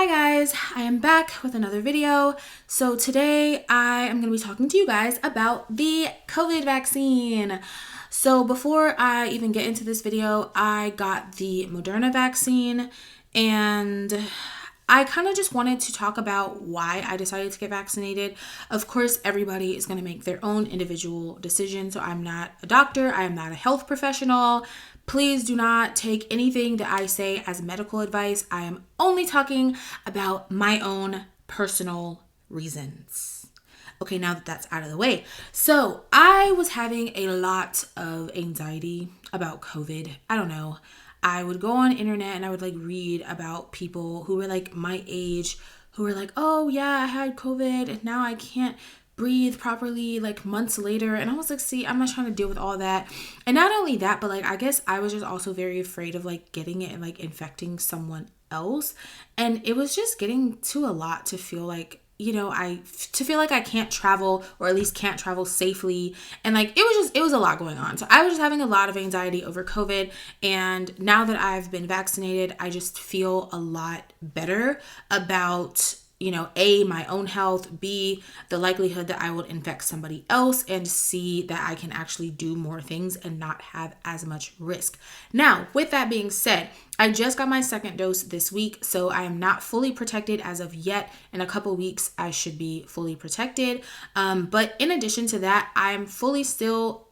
Hi guys, I am back with another video. So today I am going to be talking to you guys about the COVID vaccine. So before I even get into this video, I got the Moderna vaccine and I kind of just wanted to talk about why I decided to get vaccinated. Of course, everybody is going to make their own individual decision. So I'm not a doctor. I am not a health professional. Please do not take anything that I say as medical advice. I am only talking about my own personal reasons. Okay, now that that's out of the way. So I was having a lot of anxiety about COVID. I don't know. I would go on internet and I would read about people who were my age who were oh yeah, I had COVID and now I can't breathe properly months later. And I was see, I'm not trying to deal with all that. And not only that, but I guess I was just also very afraid of getting it and infecting someone else. And it was just getting to a lot to feel to feel I can't travel, or at least can't travel safely. And it was a lot going on. So I was just having a lot of anxiety over COVID. And now that I've been vaccinated, I just feel a lot better about A, my own health, B, the likelihood that I will infect somebody else, and C, that I can actually do more things and not have as much risk. Now, with that being said, I just got my second dose this week, so I am not fully protected as of yet. In a couple weeks, I should be fully protected. But in addition to that, I'm fully still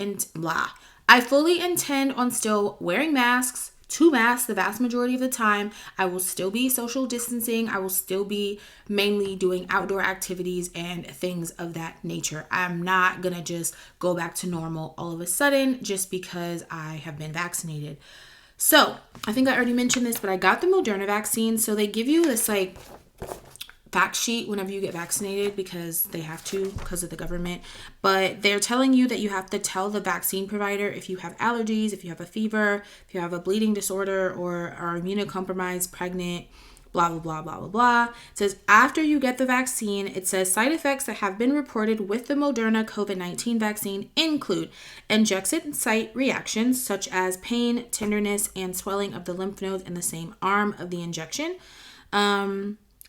I fully intend on still wearing masks. 2 masks the vast majority of the time. I will still be social distancing. I will still be mainly doing outdoor activities and things of that nature. I'm not gonna just go back to normal all of a sudden just because I have been vaccinated. So I think I already mentioned this, but I got the Moderna vaccine. So they give you this fact sheet whenever you get vaccinated because they have to because of the government, but they're telling you that you have to tell the vaccine provider if you have allergies, if you have a fever, if you have a bleeding disorder, or are immunocompromised, pregnant, blah blah blah blah blah blah. It says after you get the vaccine, it says side effects that have been reported with the Moderna COVID-19 vaccine include injection site reactions such as pain, tenderness, and swelling of the lymph nodes in the same arm of the injection.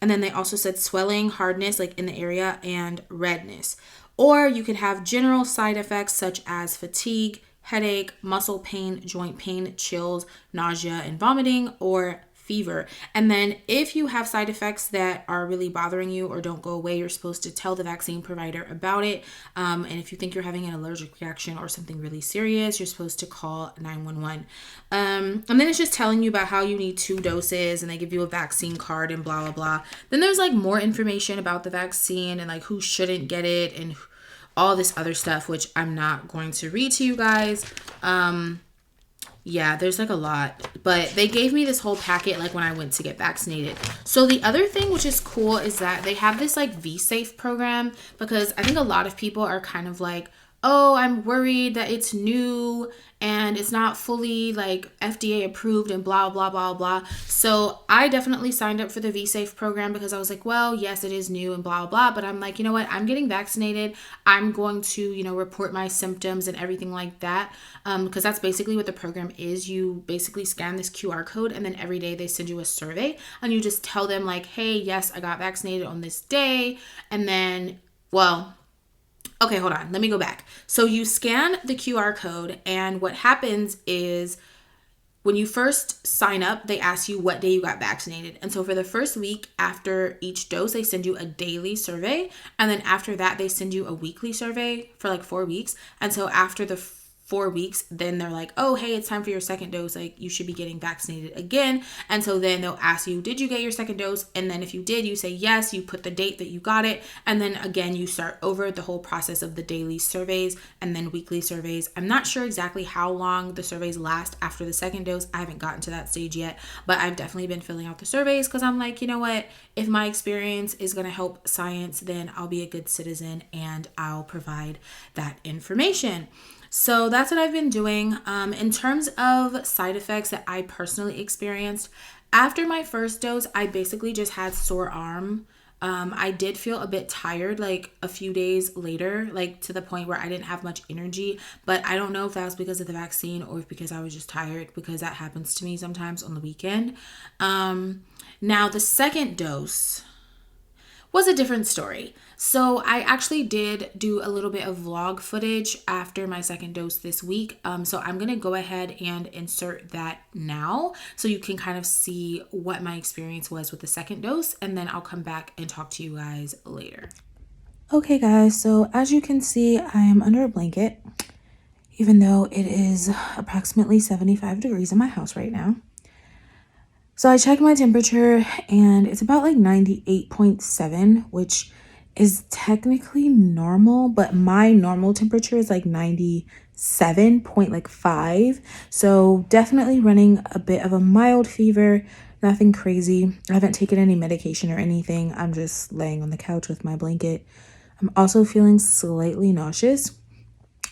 And then they also said swelling, hardness, in the area, and redness. Or you could have general side effects such as fatigue, headache, muscle pain, joint pain, chills, nausea, and vomiting, or fever. And then if you have side effects that are really bothering you or don't go away, you're supposed to tell the vaccine provider about it. And if you think you're having an allergic reaction or something really serious, you're supposed to call 911. And then it's just telling you about how you need 2 doses, and they give you a vaccine card and blah, blah, blah. Then there's more information about the vaccine and who shouldn't get it and all this other stuff, which I'm not going to read to you guys. Yeah, there's a lot, but they gave me this whole packet when I went to get vaccinated. So the other thing which is cool is that they have this Vsafe program, because I think a lot of people are kind of oh, I'm worried that it's new and it's not fully FDA approved and blah, blah, blah, blah. So I definitely signed up for the Vsafe program because I was well, yes, it is new and blah, blah. But I'm you know what? I'm getting vaccinated. I'm going to, report my symptoms and everything like that. Because that's basically what the program is. You basically scan this QR code, and then every day they send you a survey, and you just tell them hey, yes, I got vaccinated on this day. And then, okay, hold on. Let me go back. So you scan the QR code, and what happens is when you first sign up, they ask you what day you got vaccinated. And so for the first week after each dose, they send you a daily survey. And then after that, they send you a weekly survey for 4 weeks. And so after the 4 weeks, then they're oh, hey, it's time for your second dose. You should be getting vaccinated again. And so then they'll ask you, did you get your second dose? And then if you did, you say yes, you put the date that you got it. And then again, you start over the whole process of the daily surveys and then weekly surveys. I'm not sure exactly how long the surveys last after the second dose. I haven't gotten to that stage yet, but I've definitely been filling out the surveys because I'm you know what? If my experience is going to help science, then I'll be a good citizen and I'll provide that information. So that's what I've been doing. In terms of side effects that I personally experienced, after my first dose, I basically just had sore arm. I did feel a bit tired a few days later, to the point where I didn't have much energy, but I don't know if that was because of the vaccine or if because I was just tired, because that happens to me sometimes on the weekend. Now, the second dose was a different story. So I actually did do a little bit of vlog footage after my second dose this week. So I'm going to go ahead and insert that now so you can kind of see what my experience was with the second dose, and then I'll come back and talk to you guys later. Okay guys, so as you can see, I am under a blanket, even though it is approximately 75 degrees in my house right now. So I checked my temperature and it's about like 98.7, which is technically normal, but my normal temperature is like 97.5. So definitely running a bit of a mild fever, nothing crazy. I haven't taken any medication or anything. I'm just laying on the couch with my blanket. I'm also feeling slightly nauseous,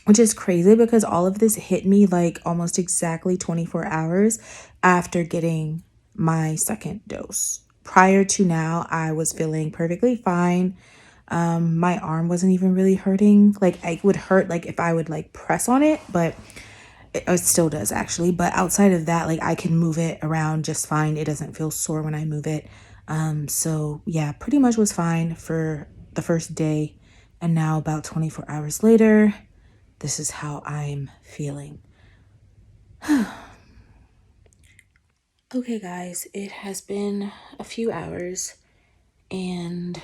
which is crazy because all of this hit me like almost exactly 24 hours after getting my second dose. Prior to now, I was feeling perfectly fine. My arm wasn't even really hurting. Like, it would hurt like if I would like press on it, but it still does actually. But outside of that, like I can move it around just fine. It doesn't feel sore when I move it. So yeah, pretty much was fine for the first day. And now about 24 hours later, this is how I'm feeling. Okay guys, it has been a few hours and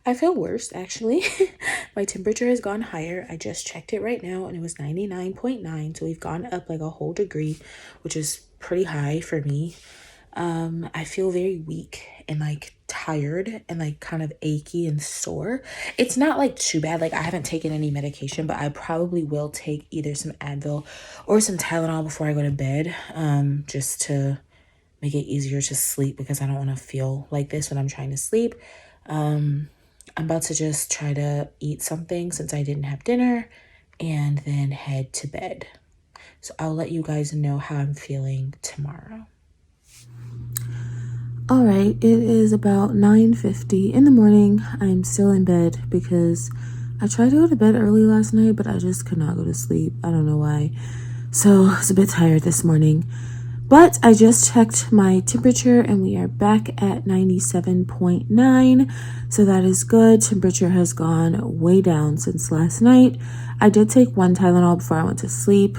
I feel worse actually. My temperature has gone higher. I just checked it right now and it was 99.9. So we've gone up like a whole degree, which is pretty high for me. I feel very weak and like tired and like kind of achy and sore. It's not like too bad. Like I haven't taken any medication, but I probably will take either some Advil or some Tylenol before I go to bed, just to make it easier to sleep because I don't want to feel like this when I'm trying to sleep. I'm about to just try to eat something since I didn't have dinner and then head to bed. So I'll let you guys know how I'm feeling tomorrow. All right, it is about 9:50 in the morning. I'm still in bed because I tried to go to bed early last night, but I just could not go to sleep. I don't know why. So I was a bit tired this morning. But I just checked my temperature and we are back at 97.9. So that is good. Temperature has gone way down since last night. I did take one Tylenol before I went to sleep.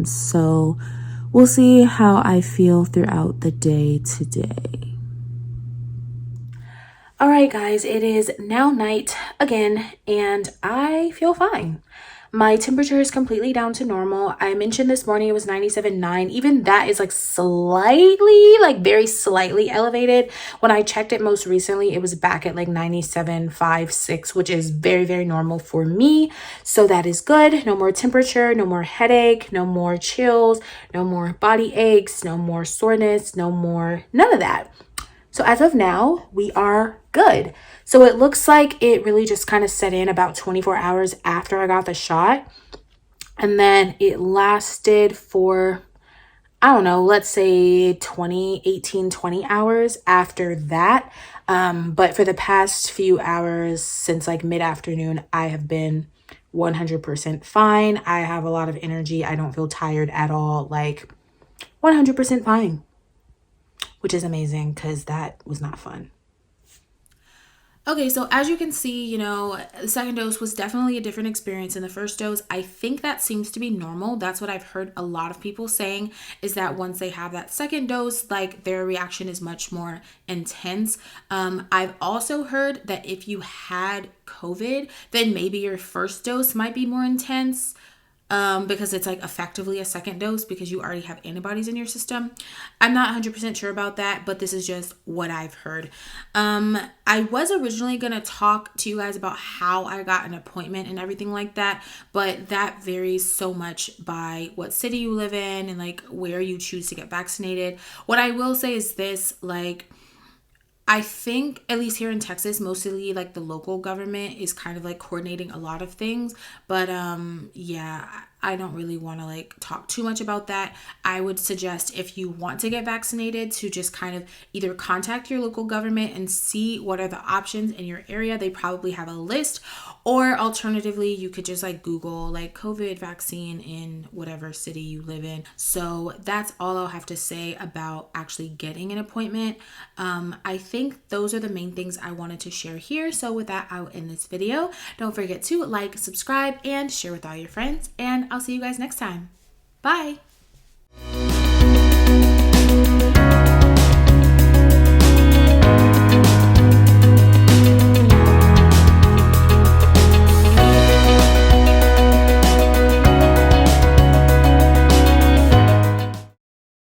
So we'll see how I feel throughout the day today. All right, guys, it is now night again, and I feel fine. My temperature is completely down to normal. I mentioned this morning it was 97.9. Even that is like slightly, like very slightly elevated. When I checked it most recently, it was back at like 97.5, which is very, very normal for me. So that is good. No more temperature, no more headache, no more chills, no more body aches, no more soreness, no more, none of that. So as of now, we are good. So it looks like it really just kind of set in about 24 hours after I got the shot. And then it lasted for, I don't know, let's say 20 hours after that. But for the past few hours since like mid-afternoon, I have been 100% fine. I have a lot of energy. I don't feel tired at all. Like 100% fine. Which is amazing because that was not fun. Okay, so as you can see, the second dose was definitely a different experience than the first dose. I think that seems to be normal. That's what I've heard a lot of people saying, is that once they have that second dose, like their reaction is much more intense. I've also heard that if you had COVID, then maybe your first dose might be more intense. Because it's like effectively a second dose because you already have antibodies in your system. I'm not 100% sure about that, but this is just what I've heard. I was originally going to talk to you guys about how I got an appointment and everything like that, but that varies so much by what city you live in and like where you choose to get vaccinated. What I will say is this, like, I think, at least here in Texas, mostly like the local government is kind of like coordinating a lot of things. But yeah, I don't really want to like talk too much about that. I would suggest if you want to get vaccinated to just kind of either contact your local government and see what are the options in your area. They probably have a list. Or alternatively, you could just like Google like COVID vaccine in whatever city you live in. So that's all I'll have to say about actually getting an appointment. I think those are the main things I wanted to share here. So with that, I'll end this video. Don't forget to like, subscribe, and share with all your friends. And I'll see you guys next time. Bye.